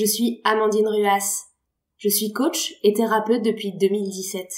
Je suis Amandine Ruas. Je suis coach et thérapeute depuis 2017.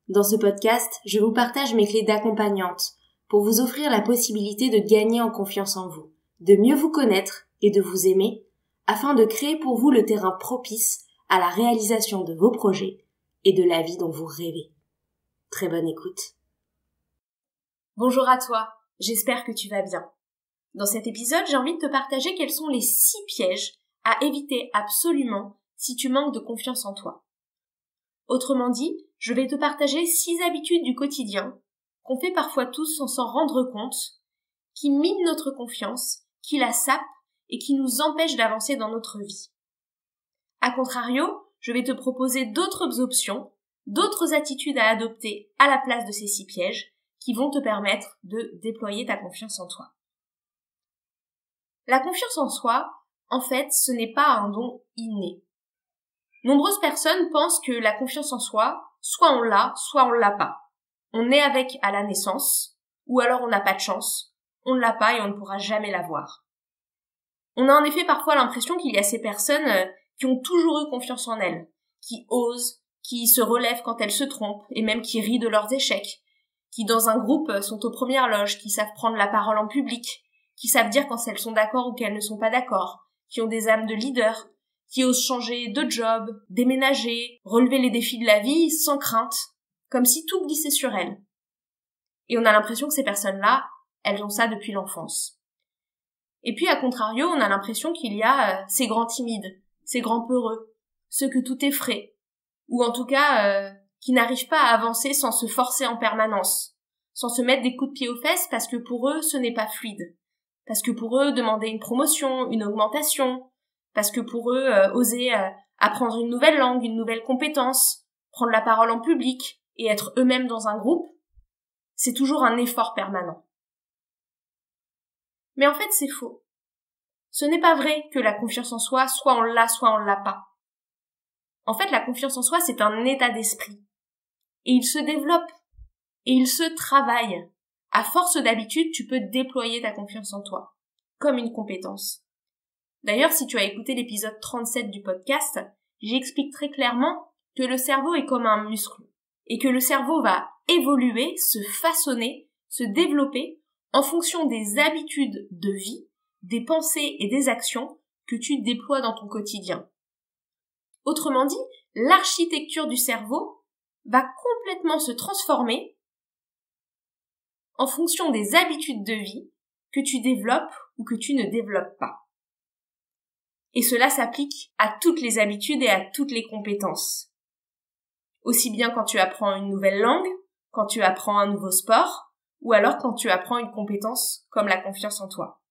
Dans ce podcast, je vous partage mes clés d'accompagnante pour vous offrir la possibilité de gagner en confiance en vous, de mieux vous connaître et de vous aimer, afin de créer pour vous le terrain propice à la réalisation de vos projets et de la vie dont vous rêvez. Très bonne écoute. Bonjour à toi, j'espère que tu vas bien. Dans cet épisode, j'ai envie de te partager quels sont les 6 pièges à éviter absolument si tu manques de confiance en toi. Autrement dit, je vais te partager 6 habitudes du quotidien qu'on fait parfois tous sans s'en rendre compte, qui minent notre confiance, qui la sapent et qui nous empêchent d'avancer dans notre vie. A contrario, je vais te proposer d'autres options, d'autres attitudes à adopter à la place de ces 6 pièges qui vont te permettre de déployer ta confiance en toi. La confiance en soi, en fait, ce n'est pas un don inné. Nombreuses personnes pensent que la confiance en soi, soit on l'a pas. On est avec à la naissance, ou alors on n'a pas de chance, on ne l'a pas et on ne pourra jamais l'avoir. On a en effet parfois l'impression qu'il y a ces personnes qui ont toujours eu confiance en elles, qui osent, qui se relèvent quand elles se trompent et même qui rient de leurs échecs, qui dans un groupe sont aux premières loges, qui savent prendre la parole en public, qui savent dire quand elles sont d'accord ou qu'elles ne sont pas d'accord, qui ont des âmes de leader, qui osent changer de job, déménager, relever les défis de la vie sans crainte, comme si tout glissait sur elles. Et on a l'impression que ces personnes-là, elles ont ça depuis l'enfance. Et puis, à contrario, on a l'impression qu'il y a ces grands timides, ces grands peureux, ceux que tout effraie, ou en tout cas, qui n'arrivent pas à avancer sans se forcer en permanence, sans se mettre des coups de pied aux fesses parce que pour eux, ce n'est pas fluide. Parce que pour eux, demander une promotion, une augmentation, parce que pour eux, oser apprendre une nouvelle langue, une nouvelle compétence, prendre la parole en public et être eux-mêmes dans un groupe, c'est toujours un effort permanent. Mais en fait, c'est faux. Ce n'est pas vrai que la confiance en soi, soit on l'a pas. En fait, la confiance en soi, c'est un état d'esprit. Et il se développe. Et il se travaille. À force d'habitude, tu peux déployer ta confiance en toi, comme une compétence. D'ailleurs, si tu as écouté l'épisode 37 du podcast, j'explique très clairement que le cerveau est comme un muscle, et que le cerveau va évoluer, se façonner, se développer en fonction des habitudes de vie, des pensées et des actions que tu déploies dans ton quotidien. Autrement dit, l'architecture du cerveau va complètement se transformer en fonction des habitudes de vie que tu développes ou que tu ne développes pas. Et cela s'applique à toutes les habitudes et à toutes les compétences. Aussi bien quand tu apprends une nouvelle langue, quand tu apprends un nouveau sport, ou alors quand tu apprends une compétence comme la confiance en toi.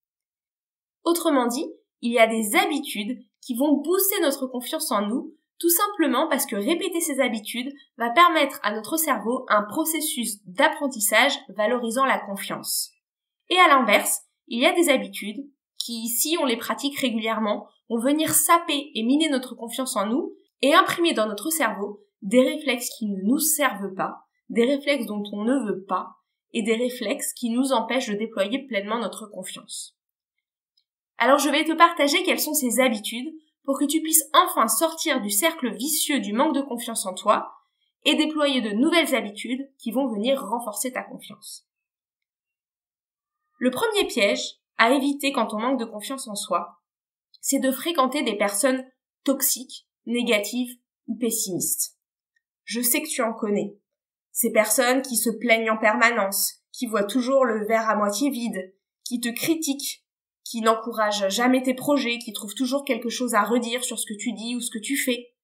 Autrement dit, il y a des habitudes qui vont booster notre confiance en nous, tout simplement parce que répéter ces habitudes va permettre à notre cerveau un processus d'apprentissage valorisant la confiance. Et à l'inverse, il y a des habitudes qui, si on les pratique régulièrement, vont venir saper et miner notre confiance en nous et imprimer dans notre cerveau des réflexes qui ne nous servent pas, des réflexes dont on ne veut pas et des réflexes qui nous empêchent de déployer pleinement notre confiance. Alors je vais te partager quelles sont ces habitudes pour que tu puisses enfin sortir du cercle vicieux du manque de confiance en toi et déployer de nouvelles habitudes qui vont venir renforcer ta confiance. Le premier piège à éviter quand on manque de confiance en soi, c'est de fréquenter des personnes toxiques, négatives ou pessimistes. Je sais que tu en connais. Ces personnes qui se plaignent en permanence, qui voient toujours le verre à moitié vide, qui te critiquent, qui n'encouragent jamais tes projets, qui trouvent toujours quelque chose à redire sur ce que tu dis ou ce que tu fais.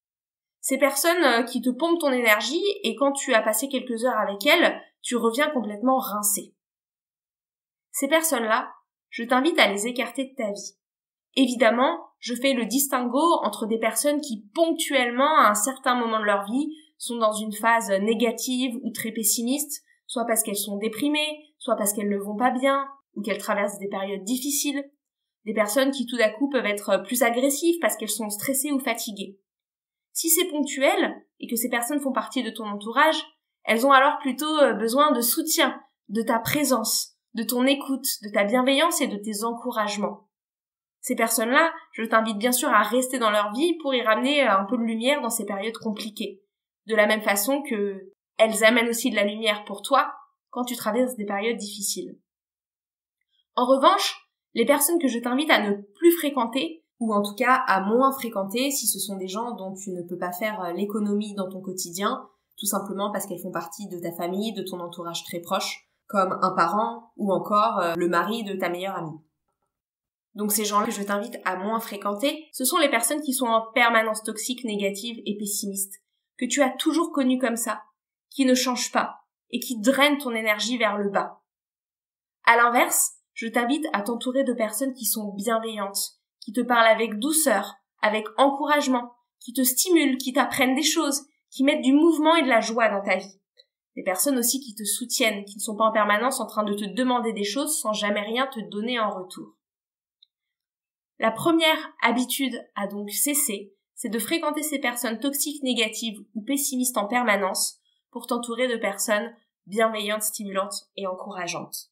Ces personnes qui te pompent ton énergie et quand tu as passé quelques heures avec elles, tu reviens complètement rincé. Ces personnes-là, je t'invite à les écarter de ta vie. Évidemment, je fais le distinguo entre des personnes qui ponctuellement, à un certain moment de leur vie, sont dans une phase négative ou très pessimiste, soit parce qu'elles sont déprimées, soit parce qu'elles ne vont pas bien, ou qu'elles traversent des périodes difficiles. Des personnes qui tout d'un coup peuvent être plus agressives parce qu'elles sont stressées ou fatiguées. Si c'est ponctuel, et que ces personnes font partie de ton entourage, elles ont alors plutôt besoin de soutien, de ta présence, de ton écoute, de ta bienveillance et de tes encouragements. Ces personnes-là, je t'invite bien sûr à rester dans leur vie pour y ramener un peu de lumière dans ces périodes compliquées. De la même façon que elles amènent aussi de la lumière pour toi quand tu traverses des périodes difficiles. En revanche, les personnes que je t'invite à ne plus fréquenter, ou en tout cas à moins fréquenter si ce sont des gens dont tu ne peux pas faire l'économie dans ton quotidien, tout simplement parce qu'elles font partie de ta famille, de ton entourage très proche, comme un parent ou encore le mari de ta meilleure amie. Donc ces gens-là que je t'invite à moins fréquenter, ce sont les personnes qui sont en permanence toxiques, négatives et pessimistes, que tu as toujours connues comme ça, qui ne changent pas et qui drainent ton énergie vers le bas. À l'inverse, je t'invite à t'entourer de personnes qui sont bienveillantes, qui te parlent avec douceur, avec encouragement, qui te stimulent, qui t'apprennent des choses, qui mettent du mouvement et de la joie dans ta vie. Des personnes aussi qui te soutiennent, qui ne sont pas en permanence en train de te demander des choses sans jamais rien te donner en retour. La première habitude à donc cesser, c'est de fréquenter ces personnes toxiques, négatives ou pessimistes en permanence pour t'entourer de personnes bienveillantes, stimulantes et encourageantes.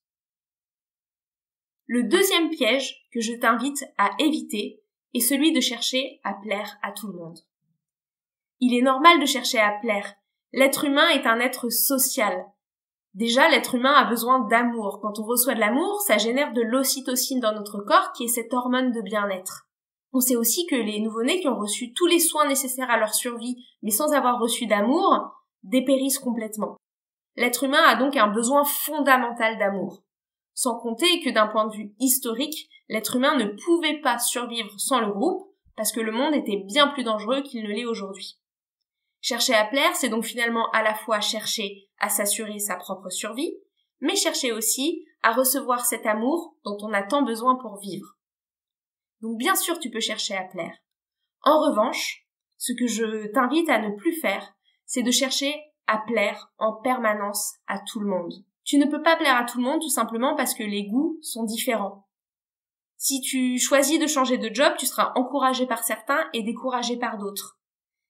Le deuxième piège que je t'invite à éviter est celui de chercher à plaire à tout le monde. Il est normal de chercher à plaire. L'être humain est un être social. Déjà, l'être humain a besoin d'amour. Quand on reçoit de l'amour, ça génère de l'ocytocine dans notre corps qui est cette hormone de bien-être. On sait aussi que les nouveau-nés qui ont reçu tous les soins nécessaires à leur survie, mais sans avoir reçu d'amour, dépérissent complètement. L'être humain a donc un besoin fondamental d'amour. Sans compter que d'un point de vue historique, l'être humain ne pouvait pas survivre sans le groupe parce que le monde était bien plus dangereux qu'il ne l'est aujourd'hui. Chercher à plaire, c'est donc finalement à la fois chercher à s'assurer sa propre survie, mais chercher aussi à recevoir cet amour dont on a tant besoin pour vivre. Donc bien sûr, tu peux chercher à plaire. En revanche, ce que je t'invite à ne plus faire, c'est de chercher à plaire en permanence à tout le monde. Tu ne peux pas plaire à tout le monde tout simplement parce que les goûts sont différents. Si tu choisis de changer de job, tu seras encouragé par certains et découragé par d'autres.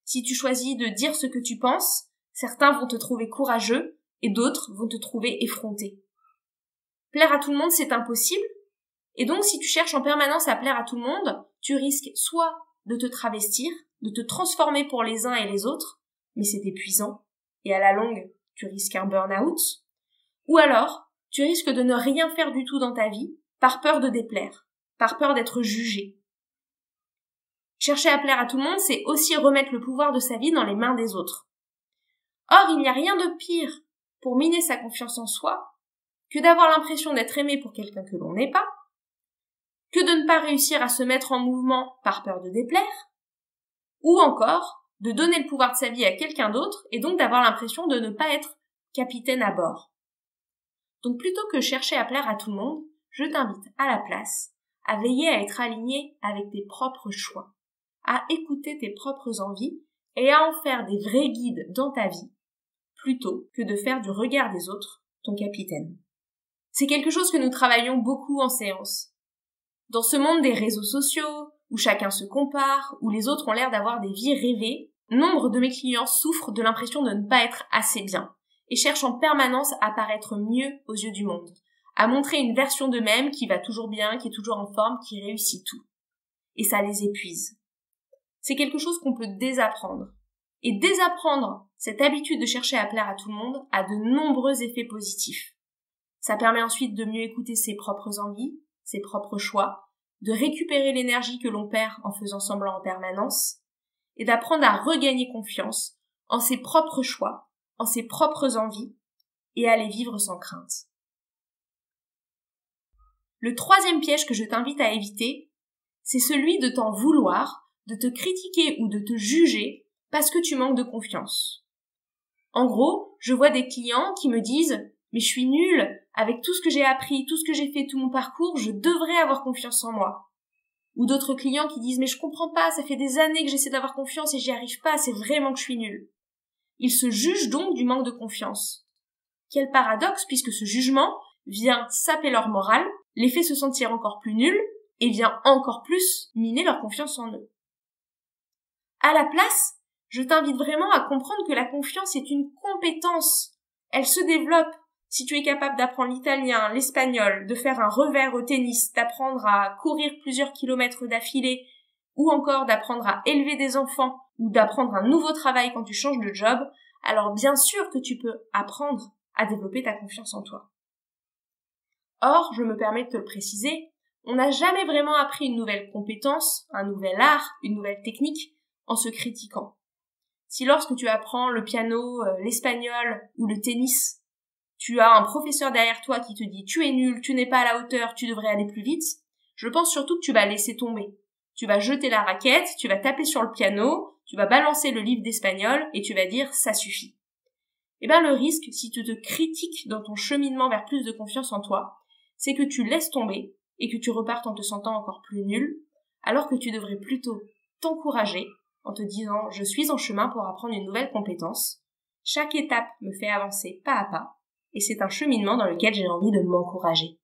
Si tu choisis de dire ce que tu penses, certains vont te trouver courageux et d'autres vont te trouver effronté. Plaire à tout le monde, c'est impossible. Et donc, si tu cherches en permanence à plaire à tout le monde, tu risques soit de te travestir, de te transformer pour les uns et les autres, mais c'est épuisant, et à la longue, tu risques un burn-out. Ou alors, tu risques de ne rien faire du tout dans ta vie, par peur de déplaire, par peur d'être jugé. Chercher à plaire à tout le monde, c'est aussi remettre le pouvoir de sa vie dans les mains des autres. Or, il n'y a rien de pire pour miner sa confiance en soi que d'avoir l'impression d'être aimé pour quelqu'un que l'on n'est pas, que de ne pas réussir à se mettre en mouvement par peur de déplaire, ou encore de donner le pouvoir de sa vie à quelqu'un d'autre et donc d'avoir l'impression de ne pas être capitaine à bord. Donc plutôt que chercher à plaire à tout le monde, je t'invite à la place à veiller à être aligné avec tes propres choix, à écouter tes propres envies et à en faire des vrais guides dans ta vie, plutôt que de faire du regard des autres ton capitaine. C'est quelque chose que nous travaillons beaucoup en séance. Dans ce monde des réseaux sociaux, où chacun se compare, où les autres ont l'air d'avoir des vies rêvées, nombre de mes clients souffrent de l'impression de ne pas être assez bien et cherchent en permanence à paraître mieux aux yeux du monde, à montrer une version d'eux-mêmes qui va toujours bien, qui est toujours en forme, qui réussit tout. Et ça les épuise. C'est quelque chose qu'on peut désapprendre. Et désapprendre cette habitude de chercher à plaire à tout le monde a de nombreux effets positifs. Ça permet ensuite de mieux écouter ses propres envies, ses propres choix, de récupérer l'énergie que l'on perd en faisant semblant en permanence, et d'apprendre à regagner confiance en ses propres choix, en ses propres envies, et à les vivre sans crainte. Le troisième piège que je t'invite à éviter, c'est celui de t'en vouloir, de te critiquer ou de te juger parce que tu manques de confiance. En gros, je vois des clients qui me disent « Mais je suis nulle, avec tout ce que j'ai appris, tout ce que j'ai fait, tout mon parcours, je devrais avoir confiance en moi. » Ou d'autres clients qui disent « Mais je comprends pas, ça fait des années que j'essaie d'avoir confiance et j'y arrive pas, c'est vraiment que je suis nulle. » Ils se jugent donc du manque de confiance. Quel paradoxe, puisque ce jugement vient saper leur morale, les fait se sentir encore plus nuls et vient encore plus miner leur confiance en eux. À la place, je t'invite vraiment à comprendre que la confiance est une compétence. Elle se développe. Si tu es capable d'apprendre l'italien, l'espagnol, de faire un revers au tennis, d'apprendre à courir plusieurs kilomètres d'affilée, ou encore d'apprendre à élever des enfants, ou d'apprendre un nouveau travail quand tu changes de job, alors bien sûr que tu peux apprendre à développer ta confiance en toi. Or, je me permets de te le préciser, on n'a jamais vraiment appris une nouvelle compétence, un nouvel art, une nouvelle technique en se critiquant. Si lorsque tu apprends le piano, l'espagnol ou le tennis, tu as un professeur derrière toi qui te dit « tu es nul, tu n'es pas à la hauteur, tu devrais aller plus vite », je pense surtout que tu vas laisser tomber. Tu vas jeter la raquette, tu vas taper sur le piano, tu vas balancer le livre d'espagnol et tu vas dire « ça suffit ». Eh bien le risque, si tu te critiques dans ton cheminement vers plus de confiance en toi, c'est que tu laisses tomber et que tu repartes en te sentant encore plus nul, alors que tu devrais plutôt t'encourager en te disant « je suis en chemin pour apprendre une nouvelle compétence, chaque étape me fait avancer pas à pas, et c'est un cheminement dans lequel j'ai envie de m'encourager. »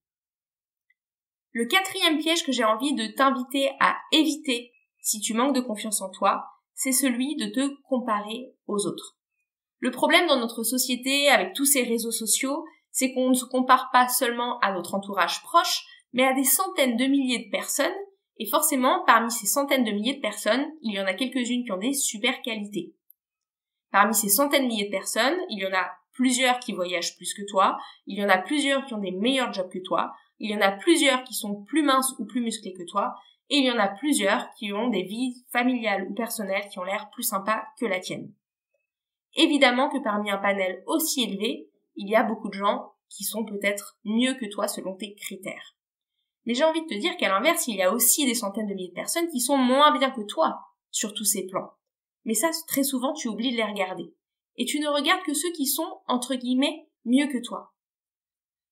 Le quatrième piège que j'ai envie de t'inviter à éviter si tu manques de confiance en toi, c'est celui de te comparer aux autres. Le problème dans notre société, avec tous ces réseaux sociaux, c'est qu'on ne se compare pas seulement à notre entourage proche, mais à des centaines de milliers de personnes, et forcément, parmi ces centaines de milliers de personnes, il y en a quelques-unes qui ont des super qualités. Parmi ces centaines de milliers de personnes, il y en a plusieurs qui voyagent plus que toi, il y en a plusieurs qui ont des meilleurs jobs que toi, il y en a plusieurs qui sont plus minces ou plus musclés que toi, et il y en a plusieurs qui ont des vies familiales ou personnelles qui ont l'air plus sympas que la tienne. Évidemment que parmi un panel aussi élevé, il y a beaucoup de gens qui sont peut-être mieux que toi selon tes critères. Mais j'ai envie de te dire qu'à l'inverse, il y a aussi des centaines de milliers de personnes qui sont moins bien que toi sur tous ces plans. Mais ça, très souvent, tu oublies de les regarder. Et tu ne regardes que ceux qui sont, entre guillemets, mieux que toi.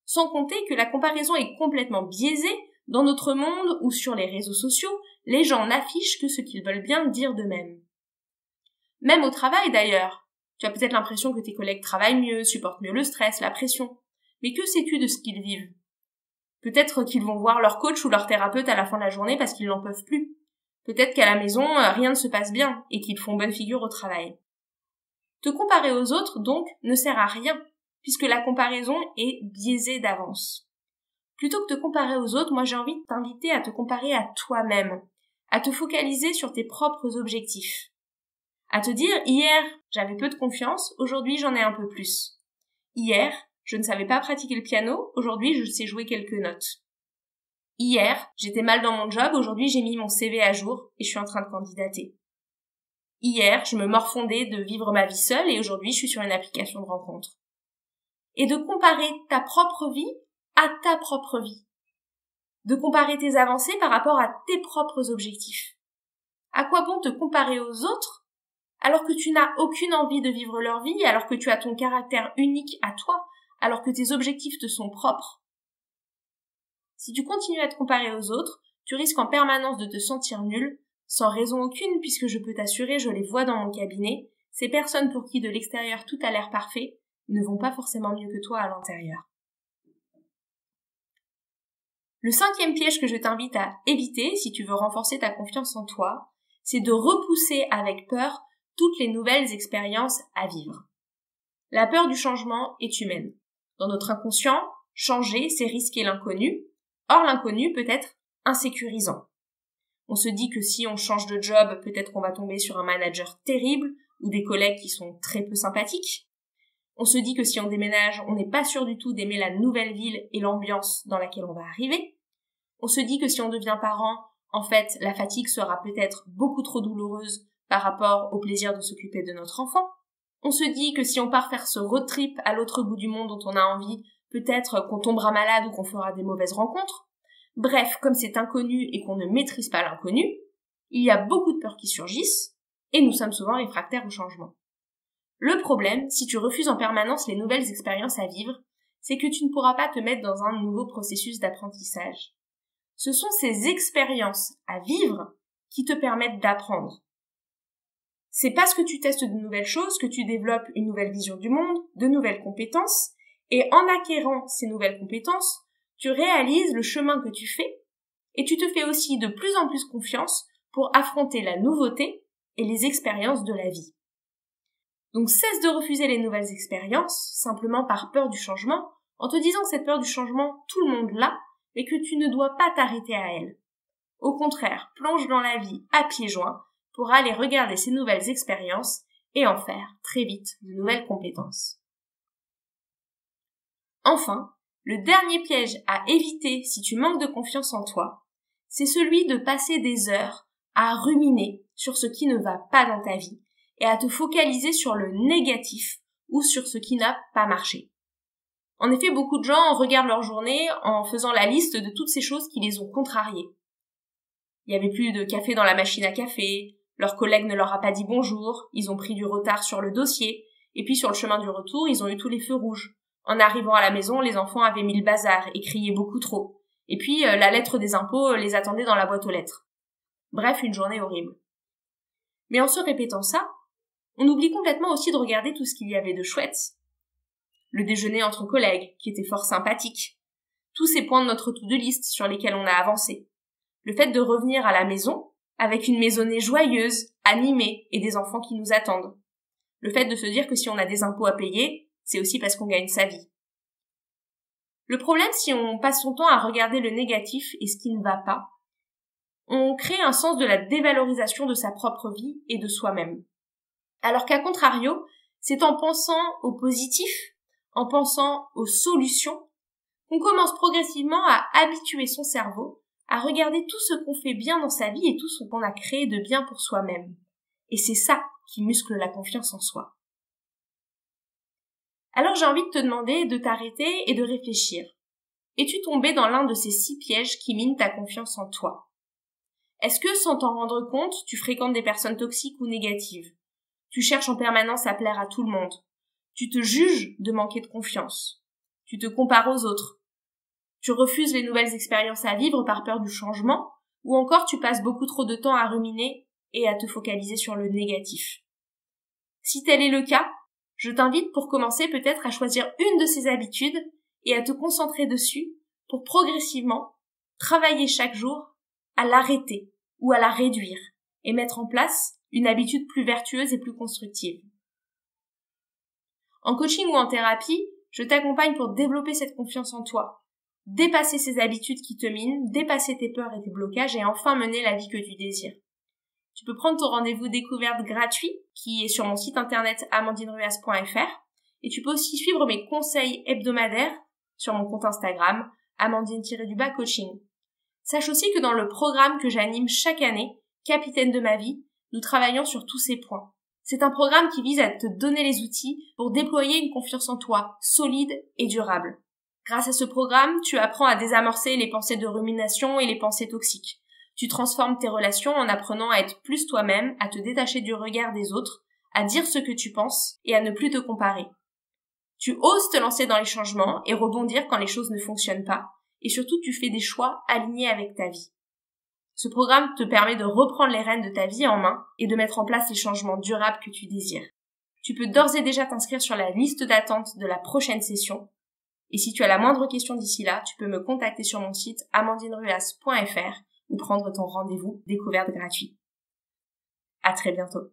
Sans compter que la comparaison est complètement biaisée dans notre monde où sur les réseaux sociaux, les gens n'affichent que ce qu'ils veulent bien dire d'eux-mêmes. Même au travail d'ailleurs. Tu as peut-être l'impression que tes collègues travaillent mieux, supportent mieux le stress, la pression. Mais que sais-tu de ce qu'ils vivent? Peut-être qu'ils vont voir leur coach ou leur thérapeute à la fin de la journée parce qu'ils n'en peuvent plus. Peut-être qu'à la maison, rien ne se passe bien et qu'ils font bonne figure au travail. Te comparer aux autres, donc, ne sert à rien, puisque la comparaison est biaisée d'avance. Plutôt que de te comparer aux autres, moi j'ai envie de t'inviter à te comparer à toi-même, à te focaliser sur tes propres objectifs. À te dire, hier, j'avais peu de confiance, aujourd'hui j'en ai un peu plus. Hier, je ne savais pas pratiquer le piano, aujourd'hui je sais jouer quelques notes. Hier, j'étais mal dans mon job, aujourd'hui j'ai mis mon CV à jour et je suis en train de candidater. Hier, je me morfondais de vivre ma vie seule et aujourd'hui je suis sur une application de rencontre. Et de comparer ta propre vie à ta propre vie. De comparer tes avancées par rapport à tes propres objectifs. À quoi bon te comparer aux autres alors que tu n'as aucune envie de vivre leur vie, alors que tu as ton caractère unique à toi, alors que tes objectifs te sont propres? Si tu continues à te comparer aux autres, tu risques en permanence de te sentir nul, sans raison aucune, puisque je peux t'assurer, je les vois dans mon cabinet, ces personnes pour qui de l'extérieur tout a l'air parfait ne vont pas forcément mieux que toi à l'intérieur. Le cinquième piège que je t'invite à éviter si tu veux renforcer ta confiance en toi, c'est de repousser avec peur toutes les nouvelles expériences à vivre. La peur du changement est humaine. Dans notre inconscient, changer, c'est risquer l'inconnu. Or, l'inconnu peut être insécurisant. On se dit que si on change de job, peut-être qu'on va tomber sur un manager terrible ou des collègues qui sont très peu sympathiques. On se dit que si on déménage, on n'est pas sûr du tout d'aimer la nouvelle ville et l'ambiance dans laquelle on va arriver. On se dit que si on devient parent, en fait, la fatigue sera peut-être beaucoup trop douloureuse par rapport au plaisir de s'occuper de notre enfant. On se dit que si on part faire ce road trip à l'autre bout du monde dont on a envie, peut-être qu'on tombera malade ou qu'on fera des mauvaises rencontres. Bref, comme c'est inconnu et qu'on ne maîtrise pas l'inconnu, il y a beaucoup de peurs qui surgissent et nous sommes souvent réfractaires au changement. Le problème, si tu refuses en permanence les nouvelles expériences à vivre, c'est que tu ne pourras pas te mettre dans un nouveau processus d'apprentissage. Ce sont ces expériences à vivre qui te permettent d'apprendre. C'est parce que tu testes de nouvelles choses que tu développes une nouvelle vision du monde, de nouvelles compétences, et en acquérant ces nouvelles compétences, tu réalises le chemin que tu fais, et tu te fais aussi de plus en plus confiance pour affronter la nouveauté et les expériences de la vie. Donc cesse de refuser les nouvelles expériences, simplement par peur du changement, en te disant que cette peur du changement, tout le monde l'a, mais que tu ne dois pas t'arrêter à elle. Au contraire, plonge dans la vie à pieds joints pour aller regarder ces nouvelles expériences et en faire très vite de nouvelles compétences. Enfin, le dernier piège à éviter si tu manques de confiance en toi, c'est celui de passer des heures à ruminer sur ce qui ne va pas dans ta vie et à te focaliser sur le négatif ou sur ce qui n'a pas marché. En effet, beaucoup de gens regardent leur journée en faisant la liste de toutes ces choses qui les ont contrariés. Il y avait plus de café dans la machine à café, leur collègue ne leur a pas dit bonjour, ils ont pris du retard sur le dossier, et puis sur le chemin du retour, ils ont eu tous les feux rouges. En arrivant à la maison, les enfants avaient mis le bazar et criaient beaucoup trop. Et puis, la lettre des impôts les attendait dans la boîte aux lettres. Bref, une journée horrible. Mais en se répétant ça, on oublie complètement aussi de regarder tout ce qu'il y avait de chouette. Le déjeuner entre collègues, qui était fort sympathique. Tous ces points de notre to-do list sur lesquels on a avancé. Le fait de revenir à la maison avec une maisonnée joyeuse, animée et des enfants qui nous attendent. Le fait de se dire que si on a des impôts à payer, c'est aussi parce qu'on gagne sa vie. Le problème, si on passe son temps à regarder le négatif et ce qui ne va pas, on crée un sens de la dévalorisation de sa propre vie et de soi-même. Alors qu'à contrario, c'est en pensant au positif, en pensant aux solutions, qu'on commence progressivement à habituer son cerveau à regarder tout ce qu'on fait bien dans sa vie et tout ce qu'on a créé de bien pour soi-même. Et c'est ça qui muscle la confiance en soi. Alors j'ai envie de te demander de t'arrêter et de réfléchir. Es-tu tombé dans l'un de ces 6 pièges qui minent ta confiance en toi? Est-ce que, sans t'en rendre compte, tu fréquentes des personnes toxiques ou négatives? Tu cherches en permanence à plaire à tout le monde. Tu te juges de manquer de confiance. Tu te compares aux autres. Tu refuses les nouvelles expériences à vivre par peur du changement, ou encore tu passes beaucoup trop de temps à ruminer et à te focaliser sur le négatif. Si tel est le cas, je t'invite pour commencer peut-être à choisir une de ces habitudes et à te concentrer dessus pour progressivement travailler chaque jour à l'arrêter ou à la réduire et mettre en place une habitude plus vertueuse et plus constructive. En coaching ou en thérapie, je t'accompagne pour développer cette confiance en toi, dépasser ces habitudes qui te minent, dépasser tes peurs et tes blocages et enfin mener la vie que tu désires. Tu peux prendre ton rendez-vous découverte gratuit qui est sur mon site internet amandineruas.fr et tu peux aussi suivre mes conseils hebdomadaires sur mon compte Instagram amandine-coaching. Sache aussi que dans le programme que j'anime chaque année, Capitaine de ma vie, nous travaillons sur tous ces points. C'est un programme qui vise à te donner les outils pour déployer une confiance en toi solide et durable. Grâce à ce programme, tu apprends à désamorcer les pensées de rumination et les pensées toxiques. Tu transformes tes relations en apprenant à être plus toi-même, à te détacher du regard des autres, à dire ce que tu penses et à ne plus te comparer. Tu oses te lancer dans les changements et rebondir quand les choses ne fonctionnent pas. Et surtout, tu fais des choix alignés avec ta vie. Ce programme te permet de reprendre les rênes de ta vie en main et de mettre en place les changements durables que tu désires. Tu peux d'ores et déjà t'inscrire sur la liste d'attente de la prochaine session. Et si tu as la moindre question d'ici là, tu peux me contacter sur mon site amandineruas.fr ou prendre ton rendez-vous découverte gratuit. À très bientôt.